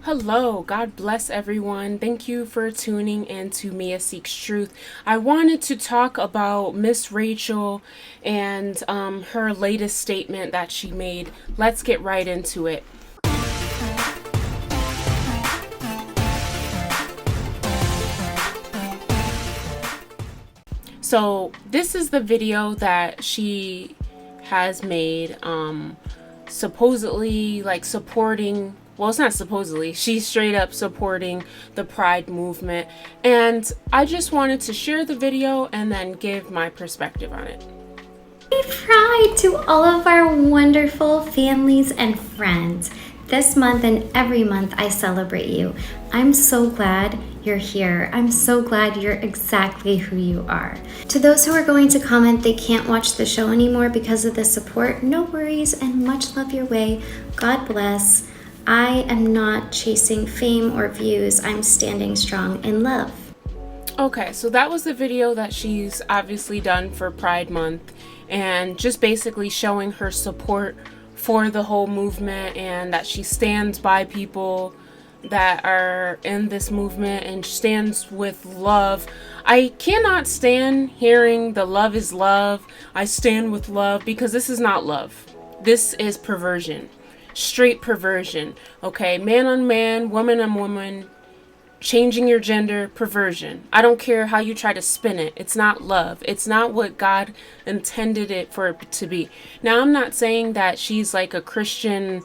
Hello, God bless everyone. Thank you for tuning in to Mia Seeks Truth. I wanted to talk about Miss Rachel and her latest statement that she made. Let's get right into it. So this is the video that she has made, supposedly supporting, well, it's not supposedly, she's straight up supporting the Pride movement. And I just wanted to share the video and then give my perspective on it. Happy Pride to all of our wonderful families and friends. This month and every month I celebrate you. I'm so glad you're here. I'm so glad you're exactly who you are. To those who are going to comment they can't watch the show anymore because of the support, no worries and much love your way. God bless. I am not chasing fame or views. I'm standing strong in love. Okay, so that was the video that she's obviously done for Pride Month and just basically showing her support for the whole movement and that she stands by people that are in this movement and stands with love. I cannot stand hearing the love is love, I stand with love, because this is not love. This is perversion. Straight perversion. Okay, man on man, woman on woman, changing your gender, perversion. I don't care how you try to spin it. It's not love. It's not what God intended it for it to be. Now, I'm not saying that she's like a Christian,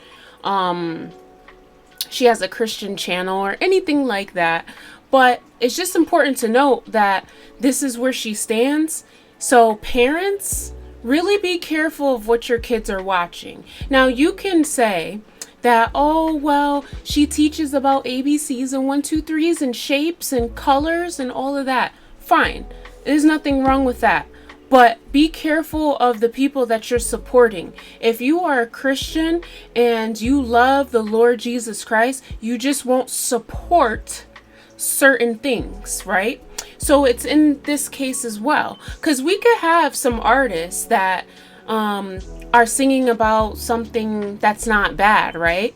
she has a Christian channel or anything like that, but it's just important to note that this is where she stands. So parents, really be careful of what your kids are watching. Now, you can say that, oh, well, she teaches about ABCs and 1, 2, 3s and shapes and colors and all of that. Fine. There's nothing wrong with that. But be careful of the people that you're supporting. If you are a Christian and you love the Lord Jesus Christ, you just won't support certain things, right? So it's in this case as well. Because we could have some artists that are singing about something that's not bad, right?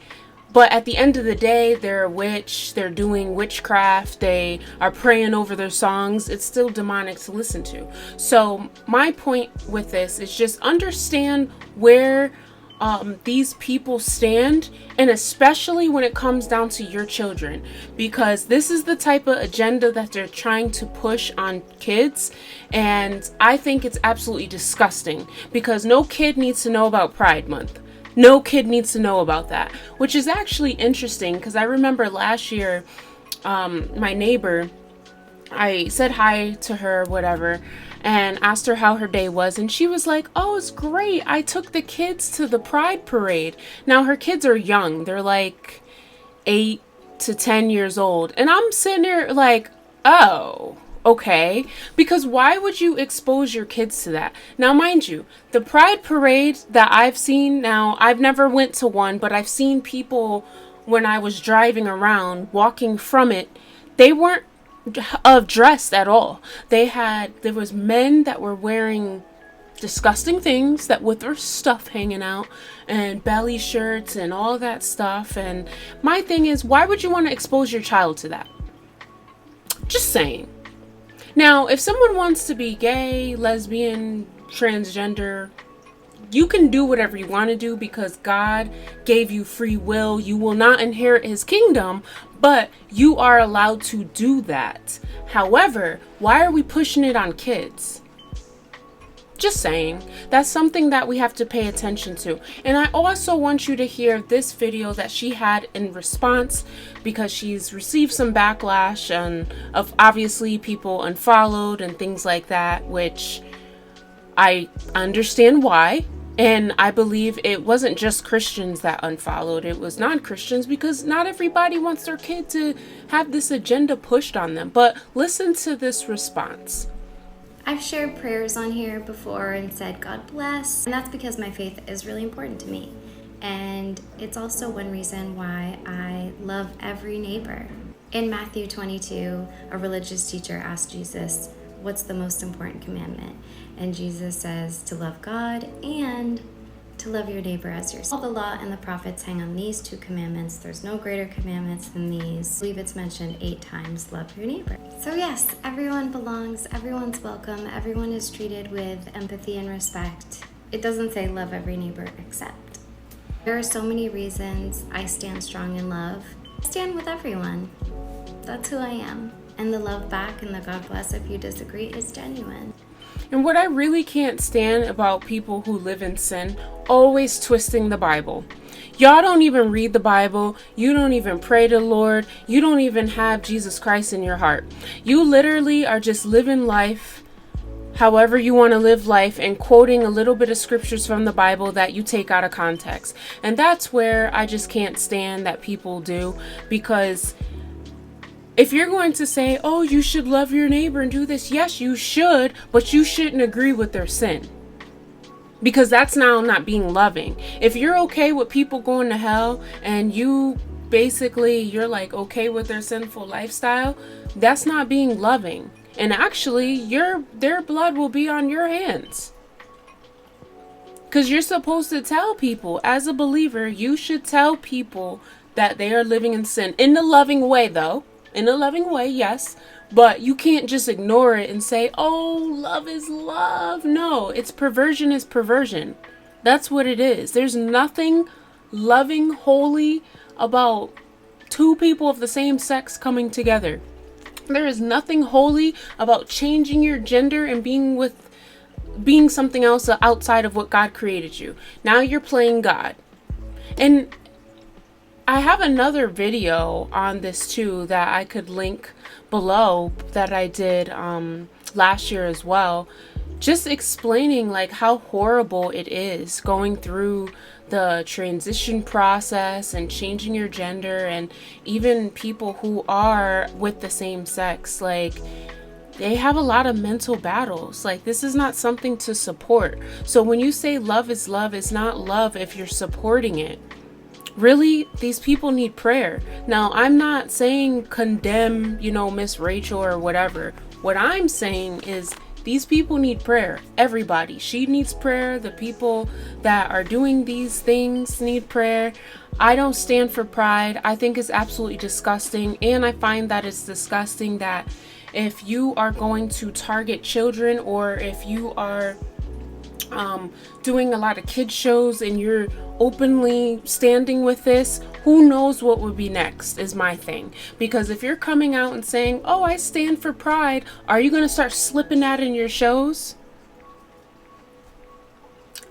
But at the end of the day, they're a witch, they're doing witchcraft, they are praying over their songs. It's still demonic to listen to. So my point with this is just understand where these people stand, and especially when it comes down to your children, because this is the type of agenda that they're trying to push on kids, and I think it's absolutely disgusting, because no kid needs to know about Pride Month. No kid needs to know about that, which is actually interesting, because I remember last year, my neighbor, I said hi to her, whatever, and asked her how her day was, and she was like, oh, it's great. I took the kids to the Pride Parade. Now, her kids are young. They're like 8 to 10 years old. And I'm sitting there like, oh, okay. Because why would you expose your kids to that? Now, mind you, the Pride Parade that I've seen, now, I've never went to one, but I've seen people when I was driving around, walking from it, they weren't dressed at all. There was men that were wearing disgusting things that with their stuff hanging out and belly shirts and all that stuff. And my thing is, why would you want to expose your child to that? Just saying. Now, if someone wants to be gay, lesbian, transgender, you can do whatever you want to do, because God gave you free will. You will not inherit his kingdom, but you are allowed to do that. However, why are we pushing it on kids? Just saying. That's something that we have to pay attention to. And I also want you to hear this video that she had in response, because she's received some backlash and of obviously people unfollowed and things like that, which I understand why. And I believe it wasn't just Christians that unfollowed, it was non-Christians, because not everybody wants their kid to have this agenda pushed on them. But listen to this response. I've shared prayers on here before and said God bless, and that's because my faith is really important to me. And it's also one reason why I love every neighbor. In Matthew 22, a religious teacher asked Jesus, what's the most important commandment? And Jesus says to love God and to love your neighbor as yourself. All the law and the prophets hang on these 2 commandments. There's no greater commandments than these. I believe it's mentioned 8 times, love your neighbor. So yes, everyone belongs, everyone's welcome, everyone is treated with empathy and respect. It doesn't say love every neighbor except. There are so many reasons I stand strong in love. I stand with everyone. That's who I am. And the love back and the God bless if you disagree is genuine. And what I really can't stand about people who live in sin, always twisting the Bible. Y'all don't even read the Bible. You don't even pray to the Lord. You don't even have Jesus Christ in your heart. You literally are just living life however you want to live life and quoting a little bit of scriptures from the Bible that you take out of context. And that's where I just can't stand that people do, because if you're going to say, oh, you should love your neighbor and do this, yes, you should, but you shouldn't agree with their sin. Because that's now not being loving. If you're okay with people going to hell and you're like okay with their sinful lifestyle, that's not being loving. And actually, their blood will be on your hands. Because you're supposed to tell people, as a believer, you should tell people that they are living in sin. In a loving way, though. In a loving way, yes. But you can't just ignore it and say, oh, love is love. No, it's perversion is perversion. That's what it is. There's nothing loving, holy about 2 people of the same sex coming together. There is nothing holy about changing your gender and being something else outside of what God created you. Now you're playing God. And I have another video on this too that I could link below that I did last year as well, just explaining like how horrible it is going through the transition process and changing your gender, and even people who are with the same sex, like they have a lot of mental battles. Like, this is not something to support. So when you say love is love, it's not love if you're supporting it. Really, these people need prayer. Now, I'm not saying condemn, Miss Rachel or whatever. What I'm saying is these people need prayer. Everybody. She needs prayer. The people that are doing these things need prayer. I don't stand for pride. I think it's absolutely disgusting. And I find that it's disgusting that if you are going to target children, or if you are doing a lot of kids shows and you're openly standing with this, who knows what would be next is my thing. Because if you're coming out and saying, oh, I stand for pride, are you going to start slipping that in your shows?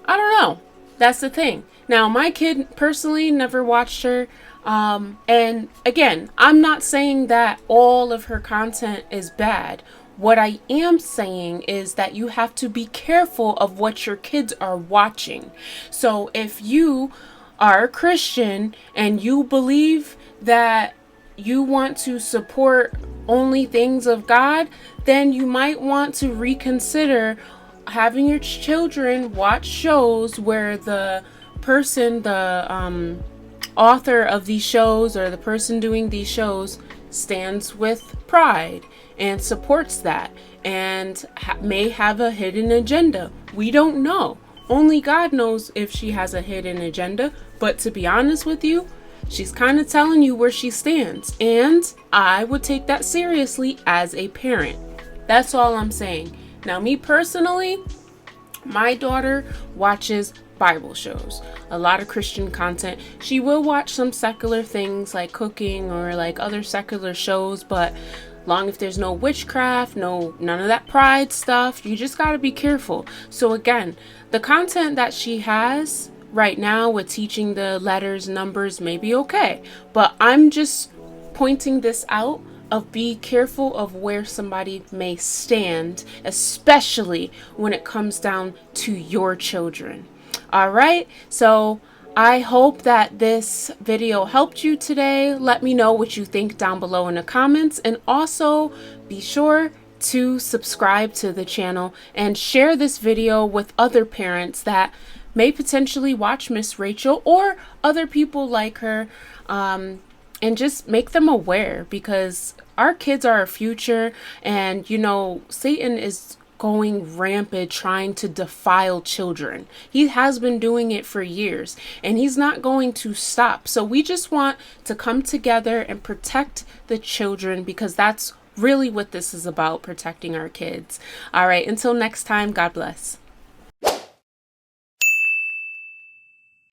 I don't know. That's the thing. Now, my kid personally never watched her. And again, I'm not saying that all of her content is bad. What I am saying is that you have to be careful of what your kids are watching. So if you are a Christian and you believe that you want to support only things of God, then you might want to reconsider having your children watch shows where the person, the author of these shows or the person doing these shows stands with pride and supports that, and may have a hidden agenda. We don't know. Only God knows if she has a hidden agenda. But to be honest with you, she's kind of telling you where she stands. And I would take that seriously as a parent. That's all I'm saying. Now, me personally, my daughter watches Bible shows, a lot of Christian content. She will watch some secular things like cooking or like other secular shows, but long if there's no witchcraft, none of that pride stuff, you just got to be careful. So again, the content that she has right now with teaching the letters, numbers may be okay, but I'm just pointing this out of be careful of where somebody may stand, especially when it comes down to your children. All right, so I hope that this video helped you today. Let me know what you think down below in the comments, and also be sure to subscribe to the channel and share this video with other parents that may potentially watch Miss Rachel or other people like her, and just make them aware, because our kids are our future, and Satan is going rampant trying to defile children. He has been doing it for years, and he's not going to stop. So we just want to come together and protect the children, because that's really what this is about, protecting our kids. All right, until next time, God bless.